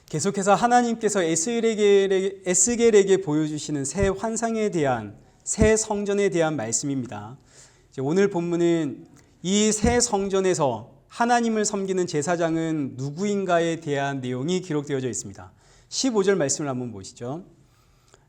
계속해서 하나님께서 에스겔에게 보여주시는 새 환상에 대한, 새 성전에 대한 말씀입니다. 오늘 본문은 이 새 성전에서 하나님을 섬기는 제사장은 누구인가에 대한 내용이 기록되어져 있습니다. 15절 말씀을 한번 보시죠.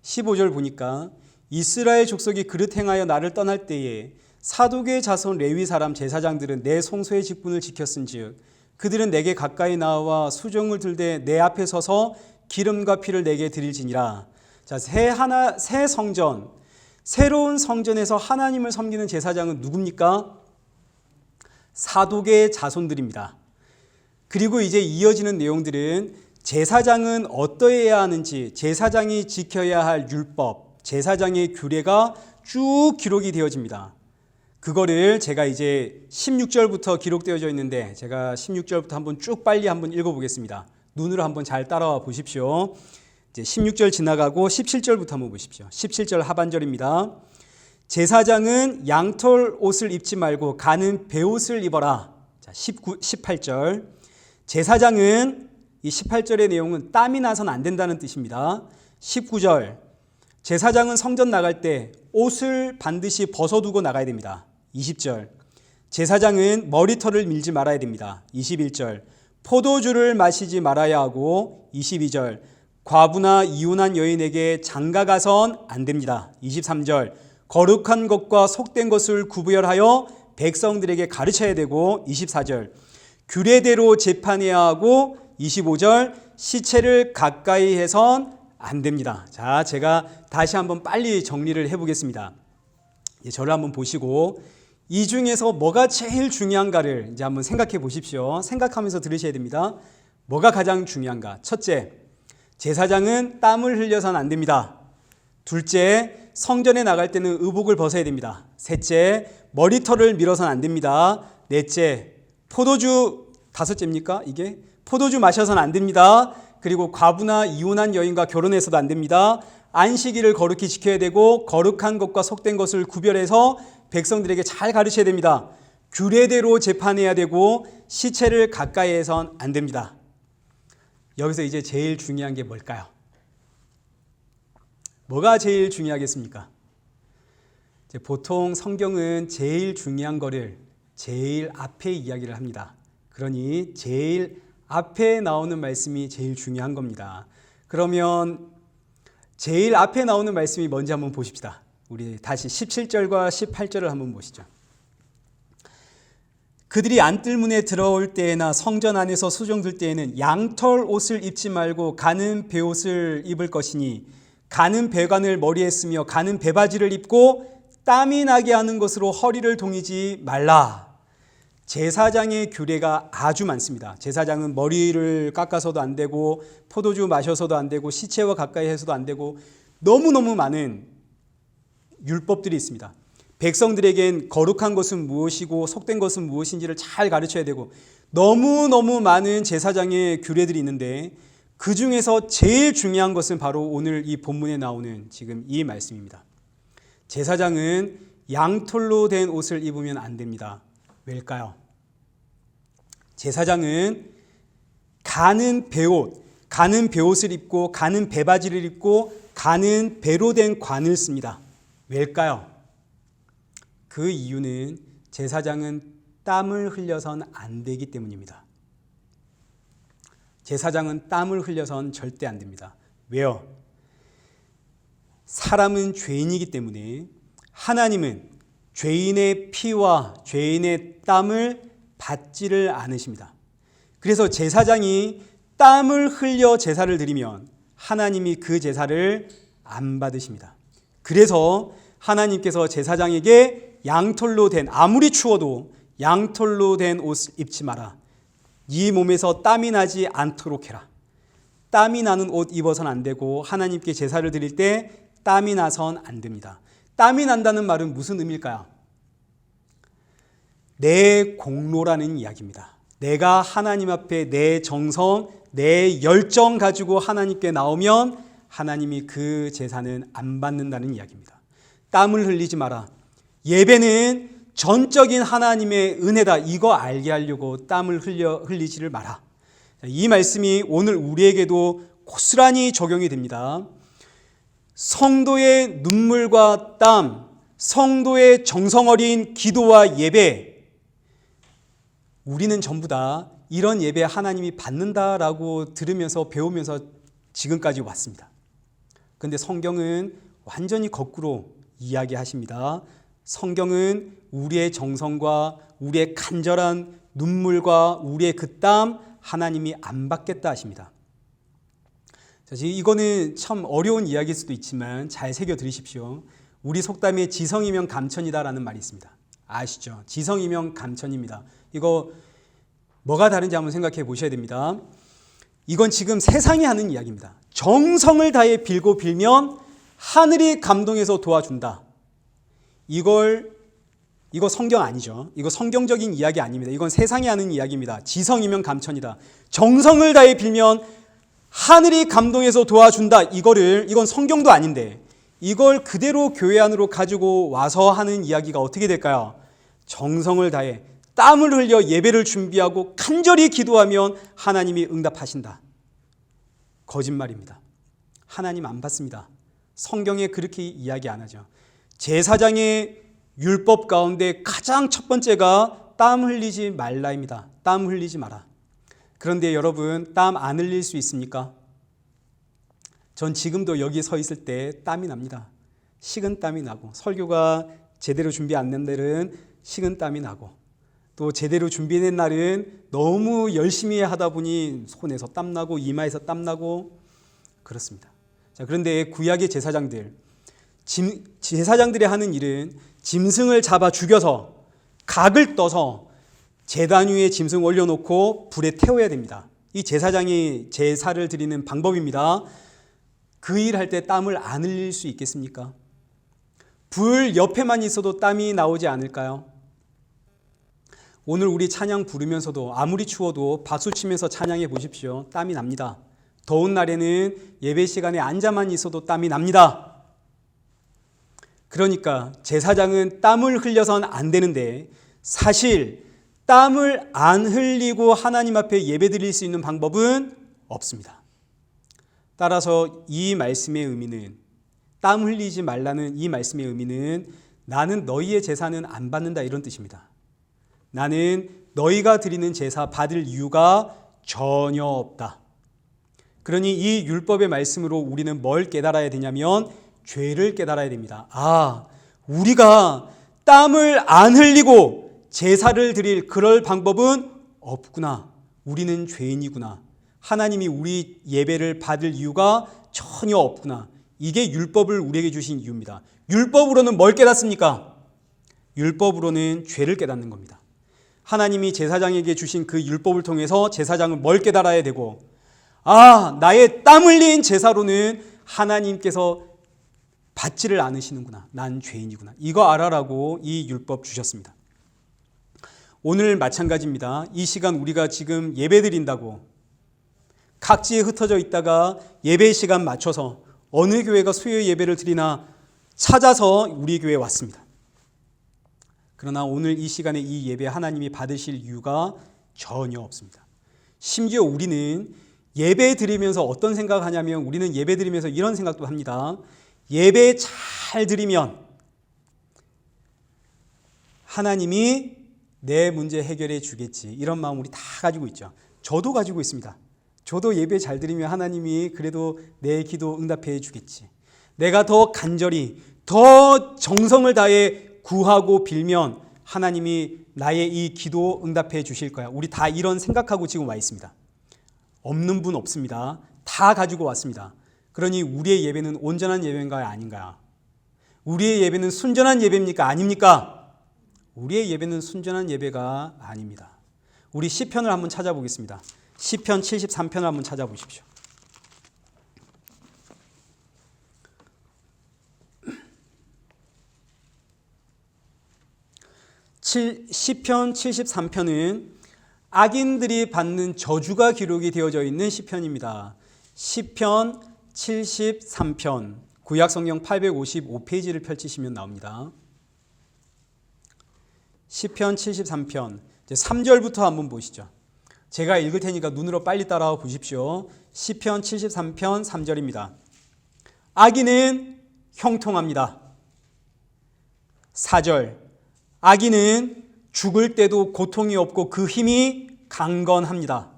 15절 보니까 이스라엘 족속이 그릇 행하여 나를 떠날 때에 사독의 자손 레위 사람 제사장들은 내 성소의 직분을 지켰은즉 그들은 내게 가까이 나와 수종을 들되 내 앞에 서서 기름과 피를 내게 드릴지니라. 자, 새 성전, 새로운 성전에서 하나님을 섬기는 제사장은 누굽니까? 사독의 자손들입니다. 그리고 이제 이어지는 내용들은 제사장은 어떠해야 하는지, 제사장이 지켜야 할 율법, 제사장의 규례가 쭉 기록이 되어집니다. 그거를 제가 이제 16절부터 기록되어져 있는데 제가 16절부터 한번 쭉 빨리 한번 읽어보겠습니다. 눈으로 한번 잘 따라와 보십시오. 이제 16절 지나가고 17절부터 한번 보십시오. 17절 하반절입니다. 제사장은 양털 옷을 입지 말고 가는 베옷을 입어라. 자, 18절. 제사장은 이 18절의 내용은 땀이 나서는 안 된다는 뜻입니다. 19절. 제사장은 성전 나갈 때 옷을 반드시 벗어두고 나가야 됩니다. 20절. 제사장은 머리털을 밀지 말아야 됩니다. 21절. 포도주를 마시지 말아야 하고 22절. 과부나 이혼한 여인에게 장가가선 안 됩니다. 23절. 거룩한 것과 속된 것을 구별하여 백성들에게 가르쳐야 되고 24절. 규례대로 재판해야 하고 25절. 시체를 가까이 해선 안 됩니다. 자, 제가 다시 한번 빨리 정리를 해보겠습니다. 저를 한번 보시고 이 중에서 뭐가 제일 중요한가를 이제 한번 생각해 보십시오. 생각하면서 들으셔야 됩니다. 뭐가 가장 중요한가? 첫째, 제사장은 땀을 흘려서는 안 됩니다. 둘째, 성전에 나갈 때는 의복을 벗어야 됩니다. 셋째, 머리털을 밀어서는 안 됩니다. 넷째, 다섯째입니까? 이게 포도주 마셔서는 안 됩니다. 그리고 과부나 이혼한 여인과 결혼해서도 안 됩니다. 안식일을 거룩히 지켜야 되고 거룩한 것과 속된 것을 구별해서 백성들에게 잘 가르쳐야 됩니다. 규례대로 재판해야 되고 시체를 가까이 해선 안 됩니다. 여기서 이제 제일 중요한 게 뭘까요? 뭐가 제일 중요하겠습니까? 보통 성경은 제일 중요한 거를 제일 앞에 이야기를 합니다. 그러니 제일 앞에 나오는 말씀이 제일 중요한 겁니다. 그러면 제일 앞에 나오는 말씀이 뭔지 한번 보십시다. 우리 다시 17절과 18절을 한번 보시죠. 그들이 안뜰문에 들어올 때나 성전 안에서 수종들 때에는 양털 옷을 입지 말고 가는 베옷을 입을 것이니 가는 배관을 머리에 쓰며 가는 배바지를 입고 땀이 나게 하는 것으로 허리를 동이지 말라. 제사장의 규례가 아주 많습니다. 제사장은 머리를 깎아서도 안 되고 포도주 마셔서도 안 되고 시체와 가까이 해서도 안 되고 너무너무 많은 율법들이 있습니다. 백성들에겐 거룩한 것은 무엇이고 속된 것은 무엇인지를 잘 가르쳐야 되고 너무너무 많은 제사장의 규례들이 있는데 그 중에서 제일 중요한 것은 바로 오늘 이 본문에 나오는 지금 이 말씀입니다. 제사장은 양털로 된 옷을 입으면 안 됩니다. 왜일까요? 제사장은 가는 베옷을 입고 가는 배바지를 입고 가는 배로 된 관을 씁니다. 왜일까요? 그 이유는 제사장은 땀을 흘려선 안 되기 때문입니다. 제사장은 땀을 흘려선 절대 안 됩니다. 왜요? 사람은 죄인이기 때문에 하나님은 죄인의 피와 죄인의 땀을 받지를 않으십니다. 그래서 제사장이 땀을 흘려 제사를 드리면 하나님이 그 제사를 안 받으십니다. 그래서 하나님께서 제사장에게 양털로 된, 아무리 추워도 양털로 된 옷을 입지 마라. 네 몸에서 땀이 나지 않도록 해라. 땀이 나는 옷 입어서는 안 되고 하나님께 제사를 드릴 때 땀이 나선 안 됩니다. 땀이 난다는 말은 무슨 의미일까요? 내 공로라는 이야기입니다. 내가 하나님 앞에 내 정성, 내 열정 가지고 하나님께 나오면 하나님이 그 제사는 안 받는다는 이야기입니다. 땀을 흘리지 마라. 예배는 전적인 하나님의 은혜다. 이거 알게 하려고 땀을 흘리지를 마라. 이 말씀이 오늘 우리에게도 고스란히 적용이 됩니다. 성도의 눈물과 땀, 성도의 정성 어린 기도와 예배, 우리는 전부 다 이런 예배 하나님이 받는다라고 들으면서 배우면서 지금까지 왔습니다. 그런데 성경은 완전히 거꾸로 이야기하십니다. 성경은 우리의 정성과 우리의 간절한 눈물과 우리의 그 땀 하나님이 안 받겠다 하십니다. 이거는 참 어려운 이야기일 수도 있지만 잘 새겨 들으십시오. 우리 속담에 지성이면 감천이다라는 말이 있습니다. 아시죠? 지성이면 감천입니다. 이거 뭐가 다른지 한번 생각해 보셔야 됩니다. 이건 지금 세상이 하는 이야기입니다. 정성을 다해 빌고 빌면 하늘이 감동해서 도와준다. 이거 성경 아니죠. 이거 성경적인 이야기 아닙니다. 이건 세상이 하는 이야기입니다. 지성이면 감천이다. 정성을 다해 빌면 하늘이 감동해서 도와준다. 이건 성경도 아닌데 이걸 그대로 교회 안으로 가지고 와서 하는 이야기가 어떻게 될까요? 정성을 다해 땀을 흘려 예배를 준비하고 간절히 기도하면 하나님이 응답하신다. 거짓말입니다. 하나님 안 받습니다. 성경에 그렇게 이야기 안 하죠. 제사장의 율법 가운데 가장 첫 번째가 땀 흘리지 말라입니다. 땀 흘리지 마라. 그런데 여러분, 땀 안 흘릴 수 있습니까? 전 지금도 여기 서 있을 때 땀이 납니다. 식은 땀이 나고, 설교가 제대로 준비 안 된 날은 식은 땀이 나고, 또 제대로 준비된 날은 너무 열심히 하다 보니 손에서 땀 나고 이마에서 땀 나고 그렇습니다. 자, 그런데 구약의 제사장들이 하는 일은 짐승을 잡아 죽여서 각을 떠서 제단 위에 짐승 올려놓고 불에 태워야 됩니다. 이 제사장이 제사를 드리는 방법입니다. 그 일 할 때 땀을 안 흘릴 수 있겠습니까? 불 옆에만 있어도 땀이 나오지 않을까요? 오늘 우리 찬양 부르면서도 아무리 추워도 박수 치면서 찬양해 보십시오. 땀이 납니다. 더운 날에는 예배 시간에 앉아만 있어도 땀이 납니다. 그러니까 제사장은 땀을 흘려선 안 되는데 사실 땀을 안 흘리고 하나님 앞에 예배드릴 수 있는 방법은 없습니다. 따라서 이 말씀의 의미는, 땀 흘리지 말라는 이 말씀의 의미는 나는 너희의 제사는 안 받는다 이런 뜻입니다. 나는 너희가 드리는 제사 받을 이유가 전혀 없다. 그러니 이 율법의 말씀으로 우리는 뭘 깨달아야 되냐면 죄를 깨달아야 됩니다. 아, 우리가 땀을 안 흘리고 제사를 드릴 그럴 방법은 없구나. 우리는 죄인이구나. 하나님이 우리 예배를 받을 이유가 전혀 없구나. 이게 율법을 우리에게 주신 이유입니다. 율법으로는 뭘 깨닫습니까? 율법으로는 죄를 깨닫는 겁니다. 하나님이 제사장에게 주신 그 율법을 통해서 제사장은 뭘 깨달아야 되고, 아, 나의 땀 흘린 제사로는 하나님께서 받지를 않으시는구나. 난 죄인이구나. 이거 알아라고 이 율법 주셨습니다. 오늘 마찬가지입니다. 이 시간 우리가 지금 예배 드린다고 각지에 흩어져 있다가 예배 시간 맞춰서 어느 교회가 수요 예배를 드리나 찾아서 우리 교회에 왔습니다. 그러나 오늘 이 시간에 이 예배 하나님이 받으실 이유가 전혀 없습니다. 심지어 우리는 예배 드리면서 어떤 생각을 하냐면 우리는 예배 드리면서 이런 생각도 합니다. 예배 잘 드리면 하나님이 내 문제 해결해 주겠지. 이런 마음 우리 다 가지고 있죠. 저도 가지고 있습니다. 저도 예배 잘 드리면 하나님이 그래도 내 기도 응답해 주겠지. 내가 더 간절히 더 정성을 다해 구하고 빌면 하나님이 나의 이 기도 응답해 주실 거야. 우리 다 이런 생각하고 지금 와 있습니다. 없는 분 없습니다. 다 가지고 왔습니다. 그러니 우리의 예배는 온전한 예배인가요? 아닌가요? 우리의 예배는 순전한 예배입니까? 아닙니까? 우리의 예배는 순전한 예배가 아닙니다. 우리 시편을 한번 찾아보겠습니다. 시편 73편을 한번 찾아보십시오. 시편 73편은 악인들이 받는 저주가 기록이 되어져 있는 시편입니다. 시편 73편 구약성경 855페이지를 펼치시면 나옵니다. 시편 73편 3절부터 한번 보시죠. 제가 읽을 테니까 눈으로 빨리 따라와 보십시오. 시편 73편 3절입니다. 악인은 형통합니다. 4절, 악인은 죽을 때도 고통이 없고 그 힘이 강건합니다.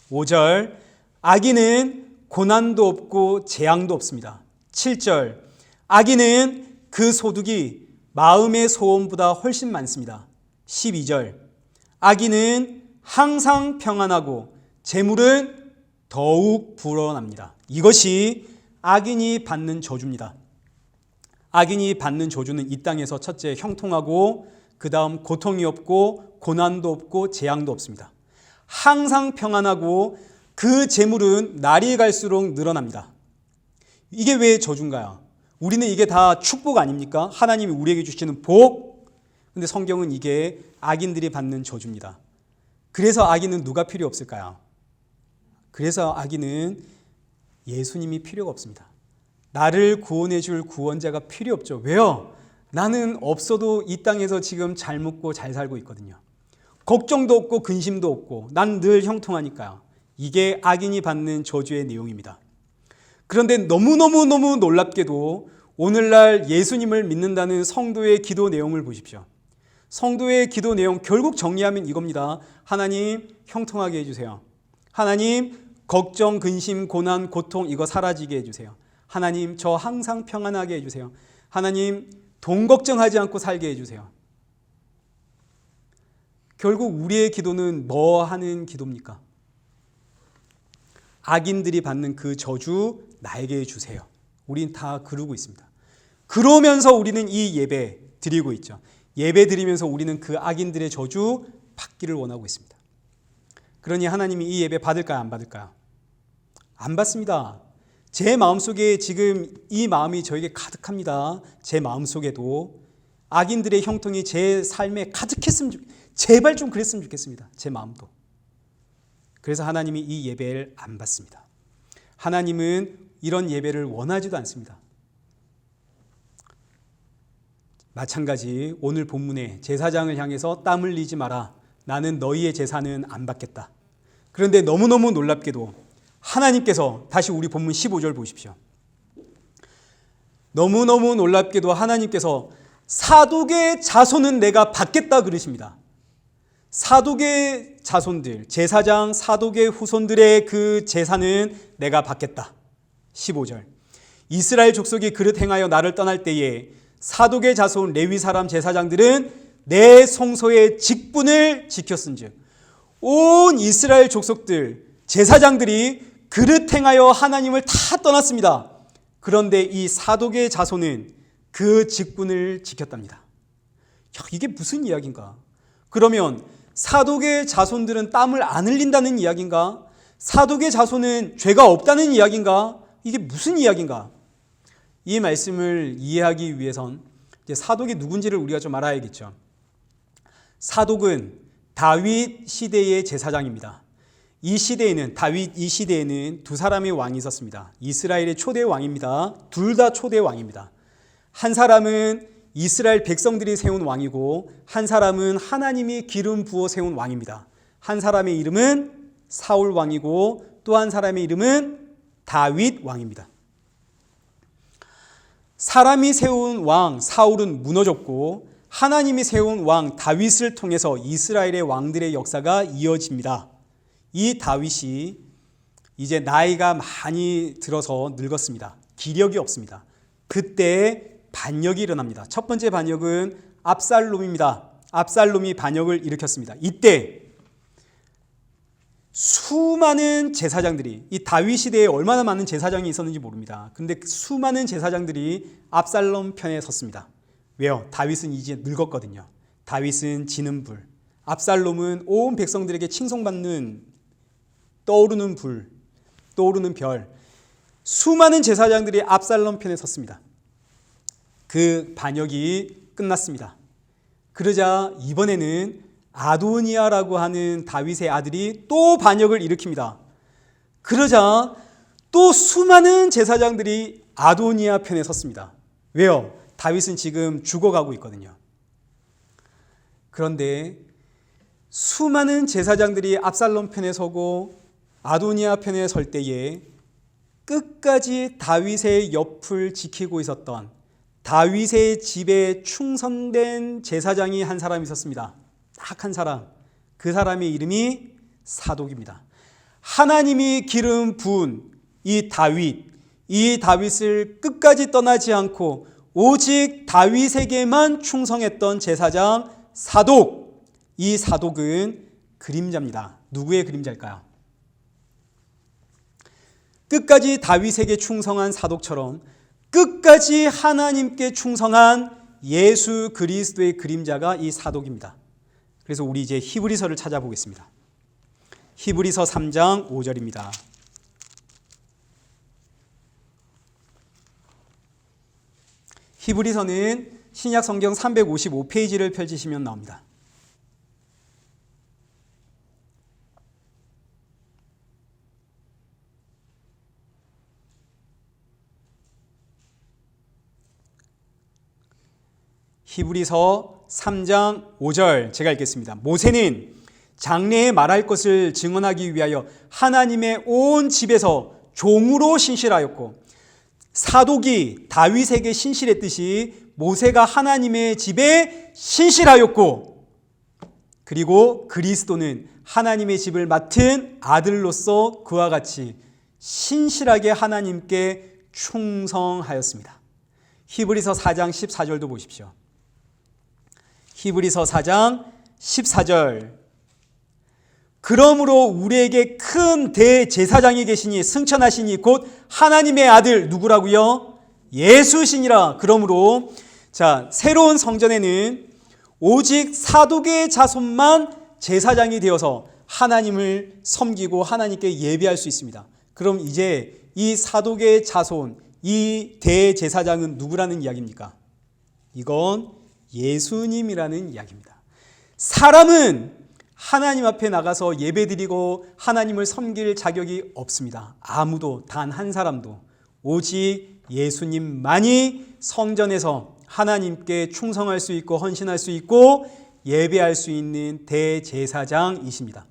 5절, 악인은 고난도 없고 재앙도 없습니다. 7절, 악인은 그 소득이 마음의 소원보다 훨씬 많습니다. 12절, 악인은 항상 평안하고 재물은 더욱 불어납니다. 이것이 악인이 받는 저주입니다. 악인이 받는 저주는 이 땅에서 첫째 형통하고 그 다음 고통이 없고 고난도 없고 재앙도 없습니다. 항상 평안하고 그 재물은 날이 갈수록 늘어납니다. 이게 왜 저주인가요? 우리는 이게 다 축복 아닙니까? 하나님이 우리에게 주시는 복. 근데 성경은 이게 악인들이 받는 저주입니다. 그래서 악인은 누가 필요 없을까요? 그래서 악인은 예수님이 필요가 없습니다. 나를 구원해 줄 구원자가 필요 없죠. 왜요? 나는 없어도 이 땅에서 지금 잘 먹고 잘 살고 있거든요. 걱정도 없고 근심도 없고 난 늘 형통하니까요. 이게 악인이 받는 저주의 내용입니다. 그런데 너무너무 놀랍게도 오늘날 예수님을 믿는다는 성도의 기도 내용을 보십시오. 성도의 기도 내용 결국 정리하면 이겁니다. 하나님 형통하게 해주세요. 하나님 걱정, 근심, 고난, 고통 이거 사라지게 해주세요. 하나님 저 항상 평안하게 해주세요. 하나님 돈 걱정하지 않고 살게 해주세요. 결국 우리의 기도는 뭐 하는 기도입니까? 악인들이 받는 그 저주 나에게 주세요. 우린 다 그러고 있습니다. 그러면서 우리는 이 예배 드리고 있죠. 예배 드리면서 우리는 그 악인들의 저주 받기를 원하고 있습니다. 그러니 하나님이 이 예배 받을까요? 안 받을까요? 안 받습니다. 제 마음속에 지금 이 마음이 저에게 가득합니다. 제 마음속에도 악인들의 형통이 제 삶에 가득했으면 제발 좀 그랬으면 좋겠습니다. 제 마음도. 그래서 하나님이 이 예배를 안 받습니다. 하나님은 이런 예배를 원하지도 않습니다. 마찬가지 오늘 본문에 제사장을 향해서 땀 흘리지 마라. 나는 너희의 제사는 안 받겠다. 그런데 너무너무 놀랍게도 하나님께서 다시 우리 본문 15절 보십시오. 너무너무 놀랍게도 하나님께서 사독의 자손은 내가 받겠다 그러십니다. 사독의 자손들, 제사장 사독의 후손들의 그 제사는 내가 받겠다. 15절. 이스라엘 족속이 그릇 행하여 나를 떠날 때에 사독의 자손 레위 사람 제사장들은 내 성소의 직분을 지켰은즉 온 이스라엘 족속들 제사장들이 그릇 행하여 하나님을 다 떠났습니다. 그런데 이 사독의 자손은 그 직분을 지켰답니다. 이게 무슨 이야기인가? 그러면 사독의 자손들은 땀을 안 흘린다는 이야기인가? 사독의 자손은 죄가 없다는 이야기인가? 이게 무슨 이야기인가? 이 말씀을 이해하기 위해선 이제 사독이 누군지를 우리가 좀 알아야겠죠. 사독은 다윗 시대의 제사장입니다. 이 시대에는 두 사람의 왕이 있었습니다. 이스라엘의 초대 왕입니다. 둘 다 초대 왕입니다. 한 사람은 이스라엘 백성들이 세운 왕이고 한 사람은 하나님이 기름 부어 세운 왕입니다. 한 사람의 이름은 사울 왕이고 또 한 사람의 이름은 다윗 왕입니다. 사람이 세운 왕 사울은 무너졌고 하나님이 세운 왕 다윗을 통해서 이스라엘의 왕들의 역사가 이어집니다. 이 다윗이 이제 나이가 많이 들어서 늙었습니다. 기력이 없습니다. 그때 반역이 일어납니다. 첫 번째 반역은 압살롬입니다. 압살롬이 반역을 일으켰습니다. 이때 수많은 제사장들이 이 다윗 시대에 얼마나 많은 제사장이 있었는지 모릅니다. 그런데 수많은 제사장들이 압살롬 편에 섰습니다. 왜요? 다윗은 이제 늙었거든요. 다윗은 지는 불, 압살롬은 온 백성들에게 칭송받는 떠오르는 불, 떠오르는 별. 수많은 제사장들이 압살롬 편에 섰습니다. 그 반역이 끝났습니다. 그러자 이번에는 아도니아라고 하는 다윗의 아들이 또 반역을 일으킵니다. 그러자 또 수많은 제사장들이 아도니아 편에 섰습니다. 왜요? 다윗은 지금 죽어가고 있거든요. 그런데 수많은 제사장들이 압살롬 편에 서고 아도니아 편에 설 때에 끝까지 다윗의 옆을 지키고 있었던 다윗의 집에 충성된 제사장이 한 사람이 있었습니다. 딱 한 사람. 그 사람의 이름이 사독입니다. 하나님이 기름 부은 이 다윗을 끝까지 떠나지 않고 오직 다윗에게만 충성했던 제사장 사독. 이 사독은 그림자입니다. 누구의 그림자일까요? 끝까지 다윗에게 충성한 사독처럼 끝까지 하나님께 충성한 예수 그리스도의 그림자가 이 사독입니다. 그래서 우리 이제 히브리서를 찾아보겠습니다. 히브리서 3장 5절입니다. 히브리서는 신약 성경 355페이지를 펼치시면 나옵니다. 히브리서 3장 5절 제가 읽겠습니다. 모세는 장래에 말할 것을 증언하기 위하여 하나님의 온 집에서 종으로 신실하였고 사독이 다윗에게 신실했듯이 모세가 하나님의 집에 신실하였고 그리고 그리스도는 하나님의 집을 맡은 아들로서 그와 같이 신실하게 하나님께 충성하였습니다. 히브리서 4장 14절도 보십시오. 히브리서 4장 14절 그러므로 우리에게 큰 대제사장이 계시니 승천하시니 곧 하나님의 아들 누구라고요? 예수시니라. 그러므로 새로운 성전에는 오직 사독의 자손만 제사장이 되어서 하나님을 섬기고 하나님께 예배할 수 있습니다. 그럼 이제 이 사독의 자손, 이 대제사장은 누구라는 이야기입니까? 이건 예수님이라는 이야기입니다. 사람은 하나님 앞에 나가서 예배드리고 하나님을 섬길 자격이 없습니다. 아무도, 단 한 사람도. 오직 예수님만이 성전에서 하나님께 충성할 수 있고 헌신할 수 있고 예배할 수 있는 대제사장이십니다.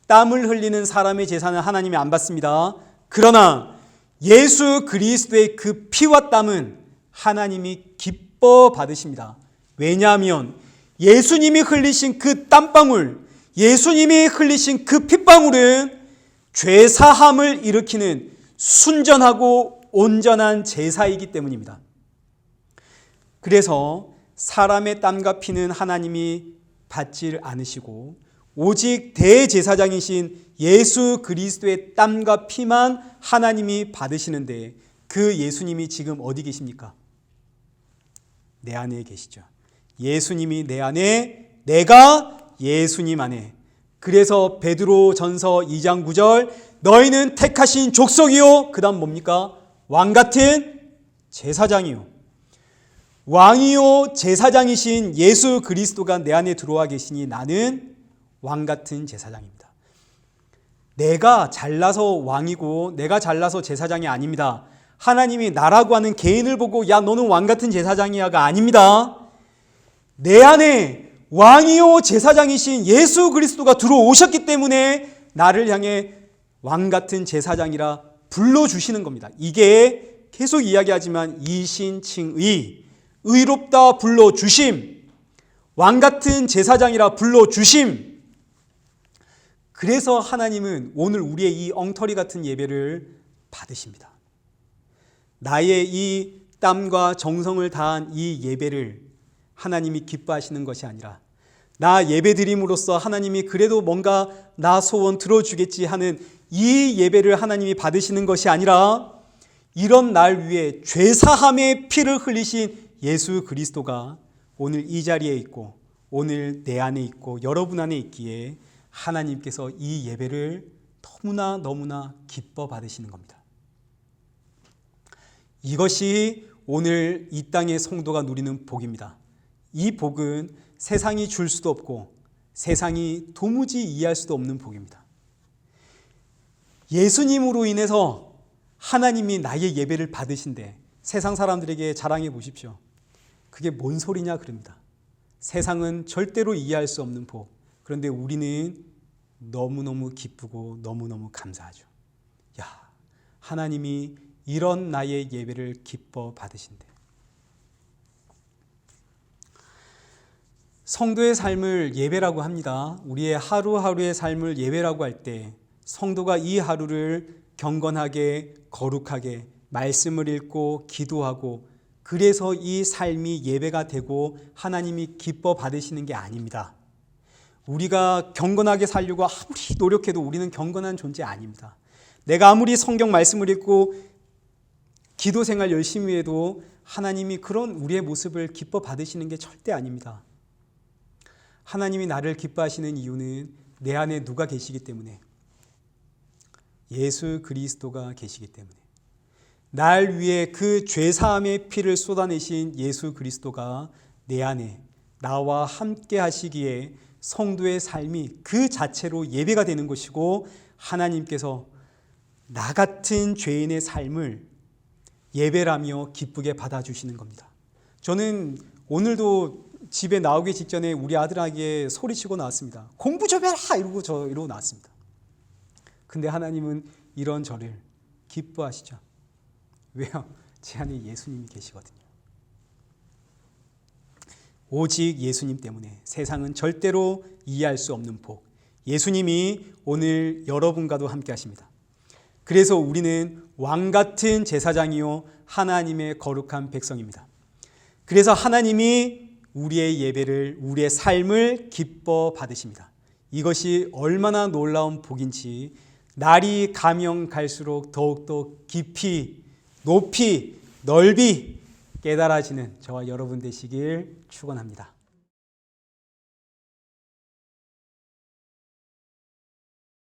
땀을 흘리는 사람의 제사는 하나님이 안 받습니다. 그러나 예수 그리스도의 그 피와 땀은 하나님이 기뻐 받으십니다. 왜냐하면 예수님이 흘리신 그 땀방울, 예수님이 흘리신 그 핏방울은 죄사함을 일으키는 순전하고 온전한 제사이기 때문입니다. 그래서 사람의 땀과 피는 하나님이 받지 않으시고 오직 대제사장이신 예수 그리스도의 땀과 피만 하나님이 받으시는데 그 예수님이 지금 어디 계십니까? 내 안에 계시죠. 예수님이 내 안에, 내가 예수님 안에. 그래서 베드로전서 2장 9절 너희는 택하신 족속이요. 그 다음 뭡니까? 왕같은 제사장이요. 왕이요 제사장이신 예수 그리스도가 내 안에 들어와 계시니 나는 왕같은 제사장입니다. 내가 잘나서 왕이고 내가 잘나서 제사장이 아닙니다. 하나님이 나라고 하는 개인을 보고 야 너는 왕같은 제사장이야가 아닙니다. 내 안에 왕이요 제사장이신 예수 그리스도가 들어오셨기 때문에 나를 향해 왕같은 제사장이라 불러주시는 겁니다. 이게 계속 이야기하지만 이신칭의, 의롭다 불러주심, 왕같은 제사장이라 불러주심. 그래서 하나님은 오늘 우리의 이 엉터리 같은 예배를 받으십니다. 나의 이 땀과 정성을 다한 이 예배를 하나님이 기뻐하시는 것이 아니라 나 예배드림으로써 하나님이 그래도 뭔가 나 소원 들어주겠지 하는 이 예배를 하나님이 받으시는 것이 아니라 이런 날 위에 죄사함의 피를 흘리신 예수 그리스도가 오늘 이 자리에 있고 오늘 내 안에 있고 여러분 안에 있기에 하나님께서 이 예배를 너무나 기뻐 받으시는 겁니다. 이것이 오늘 이 땅의 성도가 누리는 복입니다. 이 복은 세상이 줄 수도 없고 세상이 도무지 이해할 수도 없는 복입니다. 예수님으로 인해서 하나님이 나의 예배를 받으신데 세상 사람들에게 자랑해 보십시오. 그게 뭔 소리냐 그럽니다. 세상은 절대로 이해할 수 없는 복. 그런데 우리는 너무너무 기쁘고 너무너무 감사하죠. 야, 하나님이 이런 나의 예배를 기뻐 받으신대. 성도의 삶을 예배라고 합니다. 우리의 하루하루의 삶을 예배라고 할 때 성도가 이 하루를 경건하게 거룩하게 말씀을 읽고 기도하고 그래서 이 삶이 예배가 되고 하나님이 기뻐 받으시는 게 아닙니다. 우리가 경건하게 살려고 아무리 노력해도 우리는 경건한 존재 아닙니다. 내가 아무리 성경 말씀을 읽고 기도 생활 열심히 해도 하나님이 그런 우리의 모습을 기뻐 받으시는 게 절대 아닙니다. 하나님이 나를 기뻐하시는 이유는 내 안에 누가 계시기 때문에, 예수 그리스도가 계시기 때문에, 날 위해 그 죄사함의 피를 쏟아내신 예수 그리스도가 내 안에 나와 함께 하시기에 성도의 삶이 그 자체로 예배가 되는 것이고, 하나님께서 나 같은 죄인의 삶을 예배라며 기쁘게 받아주시는 겁니다. 저는 오늘도 집에 나오기 직전에 우리 아들에게 소리치고 나왔습니다. 공부 좀 해라! 이러고 나왔습니다. 근데 하나님은 이런 저를 기뻐하시죠. 왜요? 제 안에 예수님이 계시거든요. 오직 예수님 때문에 세상은 절대로 이해할 수 없는 복, 예수님이 오늘 여러분과도 함께 하십니다. 그래서 우리는 왕같은 제사장이요 하나님의 거룩한 백성입니다. 그래서 하나님이 우리의 예배를, 우리의 삶을 기뻐 받으십니다. 이것이 얼마나 놀라운 복인지 날이 가면 갈수록 더욱더 깊이, 높이, 넓이 깨달아지는 저와 여러분 되시길 축원합니다.